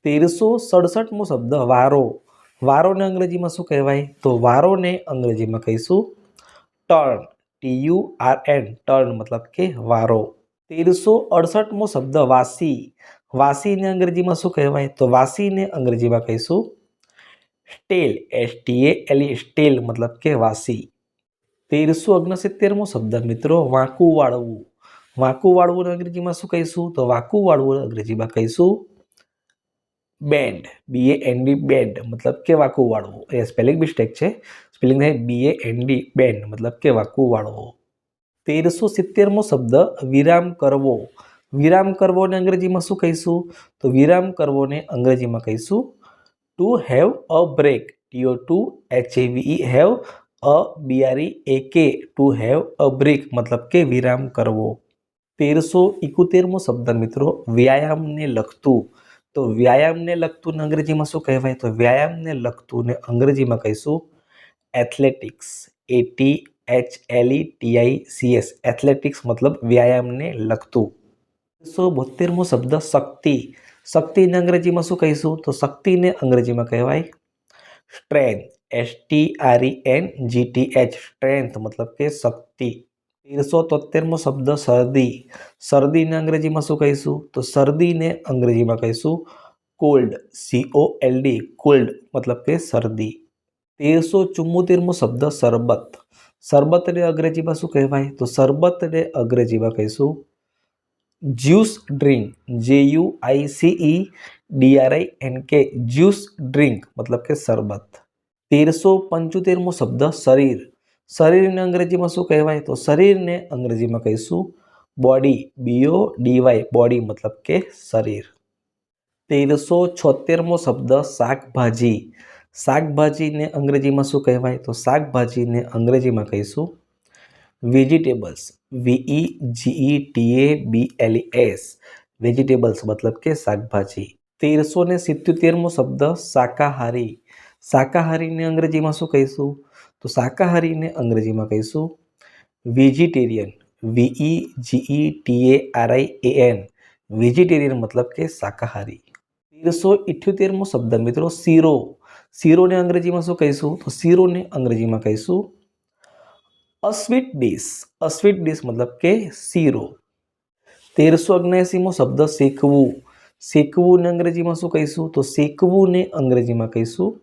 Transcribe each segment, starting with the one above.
1367મો શબ્દ વારો. વારોને અંગ્રેજીમાં શું કહેવાય? તો વારોને અંગ્રેજીમાં કહીશું ટર્ન. TURN ટર્ન મતલબ કે વારો. 1368મો શબ્દ વાસી. વાસીને અંગ્રેજીમાં શું કહેવાય? તો વાસીને અંગ્રેજીમાં કહીશું સ્ટેલ. STALE સ્ટેલ મતલબ કે વાસી. 1369મો શબ્દ મિત્રો વાંકું વાળવું. વાંકું વાળવું અંગ્રેજીમાં શું કહીશું? તો વાંકું વાળવું અંગ્રેજીમાં કહીશું બેન્ડ. BAND બેન્ડ મતલબ કે વાંકું વાળવું. એ સ્પેલિંગ મિસ્ટેક છે. સ્પેલિંગ થાય BAND બેન્ડ મતલબ કે વાંકું વાળવું. 1370મો શબ્દ વિરામ કરવો. વિરામ કરવોને અંગ્રેજીમાં શું કહીશું? તો વિરામ કરવોને અંગ્રેજીમાં કહીશું to have a break. TO2HAVE have a BREAK to have a break મતલબ કે વિરામ કરવો. 1371મો શબ્દ મિત્રો વ્યાયામને લગતું. તો વ્યાયામને લગતું અંગ્રેજીમાં શું કહેવાય? તો વ્યાયામને લગતું ને અંગ્રેજીમાં કહીશું એથ્લેટિક્સ. ATHLETICS એથ્લેટિક્સ મતલબ વ્યાયામને લગતું. 1372મો શબ્દ શક્તિ. શક્તિને અંગ્રેજીમાં શું કહીશું? તો શક્તિને અંગ્રેજીમાં કહેવાય સ્ટ્રેન્થ. STRENGTH સ્ટ્રેન્થ મતલબ કે શક્તિ. 1373મો શબ્દ શરદી. શરદીને અંગ્રેજીમાં શું કહીશું? તો શરદીને અંગ્રેજીમાં કહીશું કોલ્ડ. COLD કોલ્ડ મતલબ કે શરદી. 1374મો શબ્દ શરબત. શરબતને અંગ્રેજીમાં શું કહેવાય? તો શરબતને અંગ્રેજીમાં કહીશું juice drink. JUICE juice drink મતલબ કે શરબત. 1375મો શબ્દ શરીર. શરીરને અંગ્રેજીમાં શું કહેવાય? તો શરીરને અંગ્રેજીમાં કહીશું બોડી. BODY બોડી મતલબ કે શરીર. 1376મો શબ્દ શાકભાજી. શાકભાજીને અંગ્રેજીમાં શું કહેવાય? તો શાકભાજીને અંગ્રેજીમાં કહીશું વેજીટેબલ્સ. VEGETABLES વેજીટેબલ્સ મતલબ કે શાકભાજી. 1377મો શબ્દ શાકાહારી. શાકાહારીને અંગ્રેજીમાં શું કહીશું? તો શાકાહારીને અંગ્રેજીમાં કહીશું વેજીટેરિયન. VEGETARIAN વેજીટેરિયન મતલબ કે શાકાહારી. 1378મો શબ્દ મિત્રો શીરો. શીરોને અંગ્રેજીમાં શું કહીશું? તો શીરોને અંગ્રેજીમાં કહીશું અ સ્વીટ ડિશ. અ સ્વીટ ડિશ મતલબ કે શીરો. 1379મો શબ્દ શેકવું. શેકવુંને અંગ્રેજીમાં શું કહીશું? તો શેકવુંને અંગ્રેજીમાં કહીશું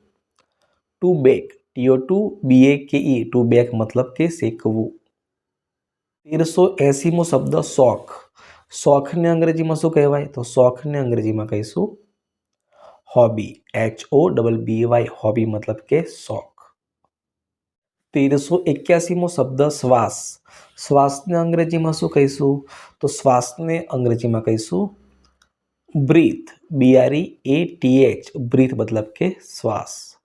to back. TO2BAKE to back મતલબ કે શેકવું. 1380મો શબ્દ શોખ. શોખને અંગ્રેજીમાં શું કહેવાય? તો શોખને અંગ્રેજીમાં કહીશું હોબી. HOBBY હોબી મતલબ કે શોખ. 1381મો શબ્દ શ્વાસ. શ્વાસને અંગ્રેજીમાં શું કહીશું? તો શ્વાસને અંગ્રેજીમાં કહીશું બ્રીથ. BREATH બ્રીથ મતલબ કે શ્વાસ.